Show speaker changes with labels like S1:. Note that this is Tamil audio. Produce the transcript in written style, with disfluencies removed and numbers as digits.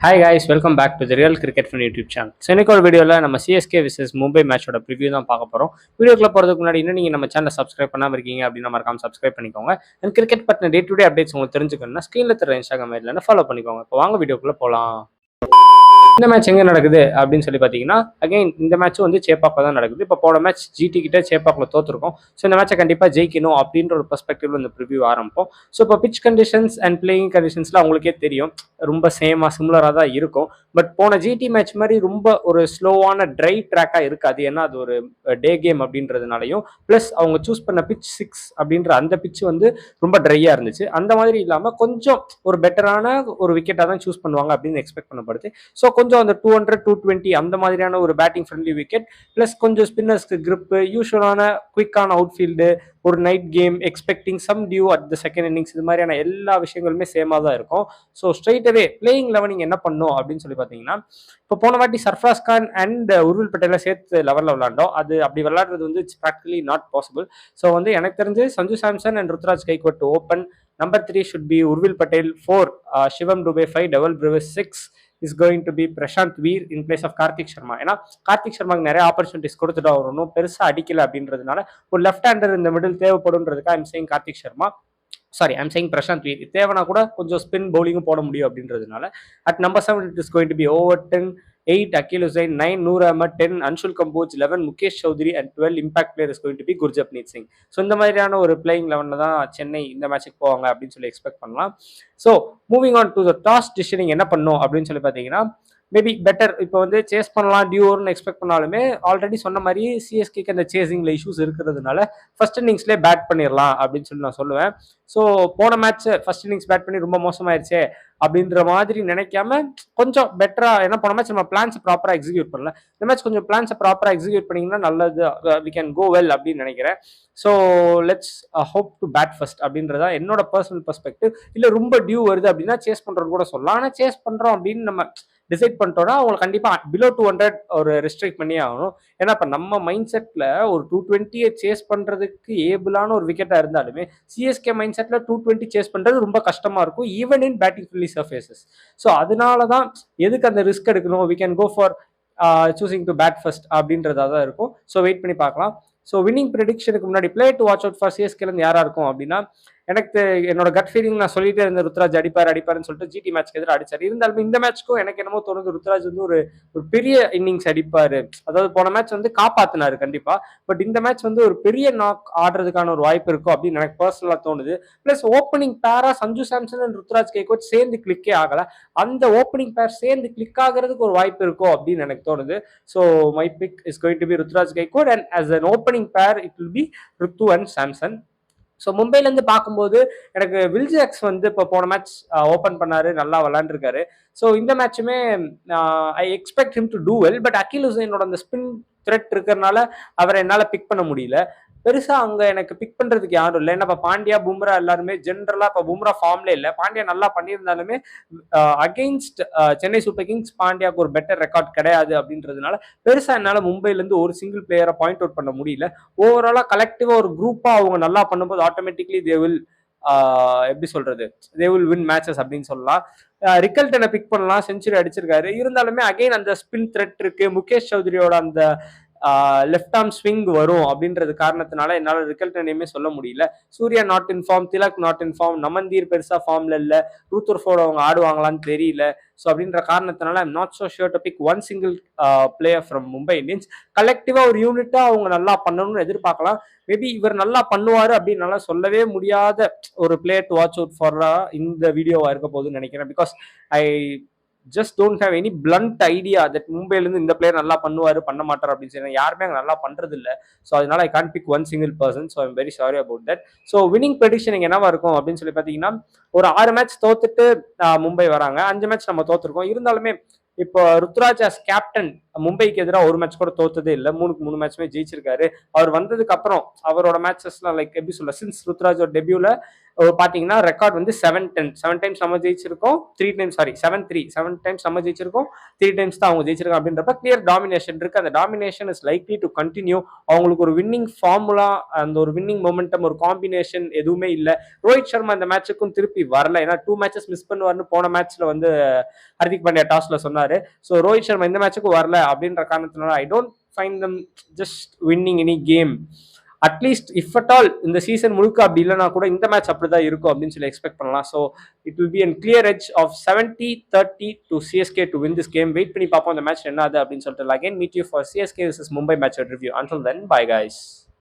S1: Hi guys, welcome back to the real cricket from YouTube channel. இன்னைக்கு ஒரு வீடியோவில் நம்ம சிஎஸ்கே விசஸ் மும்பை மேட்சோட ப்ரிவியூ தான் பார்க்க போகிறோம். வீடியோக்குள்ள போகிறதுக்கு முன்னாடி இன்னும் நீங்கள் நம்ம சேனலை சப்ஸ்கிரைப் பண்ணாமல் இருக்கீங்க அப்படின்னா மறக்காம சப்ஸ்கிரைப் பண்ணிக்கோங்க. அண்ட் கிரிக்கெட் பற்றின டே டு டே அப்டேட்ஸ் உங்களுக்கு தெரிஞ்சுக்கணும்னா ஸ்க்ரீனில் தர இன்ஸ்டாகிராம் ஐடியில் ஃபாலோ பண்ணிக்கோங்க. இப்போ வாங்க வீடியோக்குள்ள போகலாம். இந்த மேட்ச் எங்கே நடக்குது அப்படின்னு சொல்லி பார்த்தீங்கன்னா, அகைன் இந்த மேட்ச்சும் வந்து சேப்பாக்கில் தான் நடக்குது. இப்போ போன மேட்ச் ஜிடி கிட்ட சேப்பாக்கில் தோற்றுருக்கோம். ஸோ இந்த மேட்சை கண்டிப்பாக ஜெயிக்கணும் அப்படின்ற ஒரு பெர்ஸ்பெக்டிவ்ல இந்த ப்ரிவியூ ஆரம்பிப்போம். ஸோ இப்போ பிச் கண்டிஷன்ஸ் அண்ட் பிளேயிங் கண்டிஷன்ஸில் அவங்களுக்கே தெரியும், ரொம்ப சிமிலராக தான் இருக்கும். பட் போன ஜிடி மேட்ச் மாதிரி ரொம்ப ஒரு ஸ்லோவான ட்ரை ட்ராக்காக இருக்காது. ஏன்னா அது ஒரு டே கேம் அப்படின்றதுனாலையும், ப்ளஸ் அவங்க சூஸ் பண்ண பிச் 6 அப்படின்ற அந்த பிச் வந்து ரொம்ப ட்ரையாக இருந்துச்சு. அந்த மாதிரி இல்லாமல் கொஞ்சம் ஒரு பெட்டரான ஒரு விக்கெட்டாக தான் சூஸ் பண்ணுவாங்க அப்படின்னு எக்ஸ்பெக்ட் பண்ணப்படுது. ஸோ கொஞ்சம் அந்த 200 220 அந்த மாதிரியான ஒரு பேட்டிங் ஃப்ரெண்ட்லி விக்கெட், ப்ளஸ் கொஞ்சம் ஸ்பின்னர்ஸ்க்கு கிரிப்பு, யூஸ்வலான குயிக்கான அவுட்ஃபீல்டு, ஒரு night game, expecting some dew at the second innings, இது மாதிரியான எல்லா விஷயங்களுமே சேமாக தான் இருக்கும். ஸோ ஸ்ட்ரெயிட் அவே பிளேயிங் லெவனிங் என்ன பண்ணும் அப்படின்னு சொல்லி பார்த்தீங்கன்னா, இப்போ போன வாட்டி சர்ஃப்ராஸ் கான் அண்ட் உர்வில் பட்டேலை சேர்த்து லெவலில் விளாண்டோம். அது அப்படி விளாடுறது வந்து it's practically not possible. So வந்து எனக்கு தெரிஞ்சு Sanju Samson and Ruturaj Gaikwad open. Number 3 should be Urvil Patel. 4 Shivam Dube. 5 Dewald Brevis. 6 is going to be Prashant Veer in place of Kartik Sharma. ஏன்னா கார்த்திக் சர்மாக்கு நிறைய ஆப்பர்ச்சுனிட்டிஸ் கொடுத்துட்டு அவர் ஒன்றும் பெருசாக அடிக்கல அப்படின்றதுனால ஒரு லெஃப்ட் ஹேண்டர் இந்த மிடில் தேவைப்படுன்றதுக்காக I'm saying Kartik Sharma. Sorry, I'm saying Prashant Veer. தேவைனா கூட கொஞ்சம் ஸ்பின் பவுலிங்கும் போட முடியும் அப்படின்றதுனால at number 7 it is going to be over 10. 8 Akeal Hosein. 9 Noor Ahmad. 10 Anshul Kamboj. 11 Mukesh Choudhary and 12 impact player is going to be Gurjapneet Singh. So இந்த மாதிரியான ஒரு பிளேயிங் லெவனில் தான் சென்னை இந்த மேட்சுக்கு போவாங்க அப்படின்னு சொல்லி எக்ஸ்பெக்ட் பண்ணலாம். So moving on to the toss decisioning என்ன பண்ணும் அப்படின்னு சொல்லி பார்த்தீங்கன்னா, மேபி பெட்டர் இப்போ வந்து சேஸ் பண்ணலாம் டியூர்னு எக்ஸ்பெக்ட் பண்ணாலுமே ஆல்ரெடி சொன்ன மாதிரி சிஎஸ்கேக்கு அந்த சேசிங்ல இஷ்யூஸ் இருக்கிறதுனால ஃபர்ஸ்ட் இன்னிங்ஸ்லேயே பேட் பண்ணிடலாம் அப்படின்னு சொல்லி நான் சொல்லுவேன். ஸோ போன மேட்ச் ஃபர்ஸ்ட் இன்னிங்ஸ் பேட் பண்ணி ரொம்ப மோசமாயிருச்சே அப்படின்ற மாதிரி நினைக்காம கொஞ்சம் பெட்டரா, ஏன்னா போன மேட்ச் நம்ம பிளான்ஸ் ப்ராப்பராக எக்ஸிக்யூட் பண்ணல. இந்த மேட்ச் கொஞ்சம் பிளான்ஸை ப்ராப்பராக எக்ஸிக்யூட் பண்ணிங்கன்னா நல்லது, வி கேன் கோ வெல் அப்படின்னு நினைக்கிறேன். So let's hope to bat first அப்படின்றதா என்னோட பர்சனல் பெர்ஸ்பெக்டிவ். இல்லை ரொம்ப டியூ வருது அப்படின்னா சேஸ் பண்ணுறது கூட சொல்லலாம். ஆனால் சேஸ் பண்ணுறோம் அப்படின்னு நம்ம டிசைட் பண்ணிட்டோம்னா அவங்களை கண்டிப்பாக பிலோ 200 ஒரு ரெஸ்ட்ரிக்ட் பண்ணியே ஆகணும். ஏன்னா இப்போ நம்ம மைண்ட் செட்டில் ஒரு 220 சேஸ் பண்ணுறதுக்கு ஏபிளான ஒரு விக்கெட்டாக இருந்தாலுமே சிஎஸ்கே மைண்ட் செட்டில் 220 சேஸ் பண்ணுறது ரொம்ப கஷ்டமாக இருக்கும், even in batting friendly surfaces. So அதனால தான் எதுக்கு அந்த ரிஸ்க் எடுக்கணும், we can go for choosing to bat first அப்படின்றதா தான் இருக்கும். ஸோ வெயிட் பண்ணி பார்க்கலாம். ஸோ வின்னிங் ப்ரெடிக்ஷனுக்கு முன்னாடி play to watch out for சிஎஸ்கேலேருந்து யாராக இருக்கும் அப்படின்னா, எனக்கு என்னோட கட் ஃபீலிங் நான் சொல்லிட்டே இருந்தேன் ருத்ராஜ் அடிப்பாருன்னு சொல்லிட்டு ஜிடி மேட்ச்க்கு எதிராக அடிச்சாரு. இருந்தாலுமே இந்த மேட்ச்க்கும் எனக்கு என்னமோ தோணுது ருத்ராஜ் வந்து ஒரு பெரிய இன்னிங்ஸ் அடிப்பாரு. அதாவது போன மேட்ச் வந்து காப்பாத்தினாரு கண்டிப்பா, பட் இந்த மேட்ச் வந்து ஒரு பெரிய நாக் ஆடுறதுக்கான ஒரு வாய்ப்பு இருக்கும் அப்படின்னு எனக்கு பர்சனலா தோணுது. பிளஸ் ஓப்பனிங் பேரா சஞ்சு சாம்சன் அண்ட் ருத்ராஜ் கைக்வாட் சேர்ந்து கிளிக்கே ஆகல. அந்த ஓப்பனிங் பேர் சேர்ந்து கிளிக் ஆகிறதுக்கு ஒரு வாய்ப்பு இருக்கும் அப்படின்னு எனக்கு தோணுது. So my pick is going to be Ruturaj Gaikwad and as an opening pair it will be Rutu and Samson. So மும்பைலேருந்து பார்க்கும்போது எனக்கு வில்ஜாக்ஸ் வந்து இப்போ போன மேட்ச் ஓப்பன் பண்ணாரு, நல்லா விளாண்டுருக்காரு. ஸோ இந்த மேட்சுமே I expect him to do well. But Akeal ஹுசைனோட அந்த ஸ்பின் த்ரெட் இருக்கிறனால அவரை என்னால் பிக் பண்ண முடியல. பெருசா அங்க எனக்கு பிக் பண்றதுக்கு யாரும் இல்லை. ஏன்னா இப்ப பாண்டியா, பும்ரா எல்லாருமே ஜென்ரலா இப்ப பும்ரா ஃபார்ம்ல இல்லை. பாண்டியா நல்லா பண்ணியிருந்தாலுமே அகெயின்ஸ்ட் சென்னை சூப்பர் கிங்ஸ் பாண்டியாவுக்கு ஒரு பெட்டர் ரெக்கார்ட் கிடையாது அப்படின்றதுனால பெருசா என்னால மும்பைல இருந்து ஒரு சிங்கிள் பிளேயரை பாயிண்ட் அவுட் பண்ண முடியல. ஓவராலா கலெக்டிவா ஒரு குரூப்பா அவங்க நல்லா பண்ணும்போது ஆட்டோமேட்டிக்லி தே வில் எப்படி சொல்றது, தே வில் வின் மேட்சஸ் அப்படின்னு சொல்லலாம். ரிக்கல்டனை பிக் பண்ணலாம், செஞ்சுரி அடிச்சிருக்காரு. இருந்தாலுமே அகைன் அந்த ஸ்பின் த்ரெட் இருக்கு. முகேஷ் சௌத்ரியோட அந்த லெஃப்ட் ஆர்ம் ஸ்விங் வரும் அப்படின்றது காரணத்தினால என்னால் ரிக்கல்டனையுமே சொல்ல முடியல. Surya not in form, Tilak not in form, Naman Dhir பெருசா ஃபார்ம்ல இல்லை, ரூத்தர் ஃபோர்ட் அவங்க ஆடுவாங்களான்னு தெரியல. ஸோ அப்படின்ற காரணத்தினால I'm not so sure to pick one single player from Mumbai Indians. கலெக்டிவா ஒரு யூனிட்டா அவங்க நல்லா பண்ணணும்னு எதிர்பார்க்கலாம். மேபி இவர் நல்லா பண்ணுவாரு அப்படின்னு நல்லா சொல்லவே முடியாத ஒரு player to watch out for இந்த வீடியோவா இருக்க போகுதுன்னு நினைக்கிறேன். Because I just don't have any blunt idea that மும்பைலேருந்து இந்த பிளேயர் நல்லா பண்ணுவாரு பண்ண மாட்டார் அப்படின்னு சொல்லி யாருமே அங்கே நல்லா பண்றது இல்லை. ஸோ அதனால I can't pick one single person. So I'm very sorry about that. So winning prediction என்னவா இருக்கும் அப்படின்னு சொல்லி பார்த்தீங்கன்னா, ஒரு 6 மேட்ச் தோத்துட்டு மும்பை வராங்க, 5 மேட்ச் நம்ம தோத்துருக்கோம். இருந்தாலுமே இப்போ ருத்ராஜ் அஸ் கேப்டன் மும்பைக்கு எதிராக ஒரு மேட்ச் கூட தோத்ததே இல்லை. 3 மேட்சுமே ஜெயிச்சிருக்காரு. அவர் வந்ததுக்கு அப்புறம் அவரோட மேட்சஸ்லாம் லைக் எப்படி சொல்ல, சின்ஸ் ருத்ராஜோட டெபியூல பார்த்தீங்கன்னா ரெக்கார்ட் வந்து 7-10 7 டைம்ஸ் நம்ம ஜெயிச்சிருக்கோம் 3 டைம்ஸ் சாரி 7 டைம்ஸ் நம்ம ஜெயிச்சிருக்கோம் 3 டைம்ஸ் தான் அவங்க ஜெயிச்சிருக்காங்க அப்படின்றப்ப கிளியர் டாமினேஷன் இருக்கு. அந்த domination is likely to continue. அவங்களுக்கு ஒரு வின்னிங் ஃபார்முலா, அந்த ஒரு வின்னிங் மொமெண்டம், ஒரு காம்பினேஷன் எதுவுமே இல்லை. ரோஹித் சர்மா இந்த மேட்சுக்கும் திருப்பி வரல. ஏன்னா 2 மேட்சஸ் மிஸ் பண்ணுவார்னு போன மேட்ச்ல வந்து ஹர்திக் பாண்டியா டாஸ்ல சொன்னாரு. ஸோ ரோஹித் சர்மா இந்த மேட்சுக்கும் வரல அப்படின்ற காரணத்தினால I don't find them just winning any game. At least if at all இந்த சீசன் முழுக்க அப்படி இல்லைனா கூட இந்த மேட்ச் அப்படிதான் இருக்கும் அப்படின்னு சொல்லி எக்ஸ்பெக்ட் பண்ணலாம். So it will be an clear edge of 70-30 to CSK to win this game. Wait பண்ணி பார்ப்போம் அந்த மேட்ச் என்ன ஆகுது அப்படின்னு சொல்லிட்டு. Again meet you for CSK vs Mumbai match review. Until then bye guys.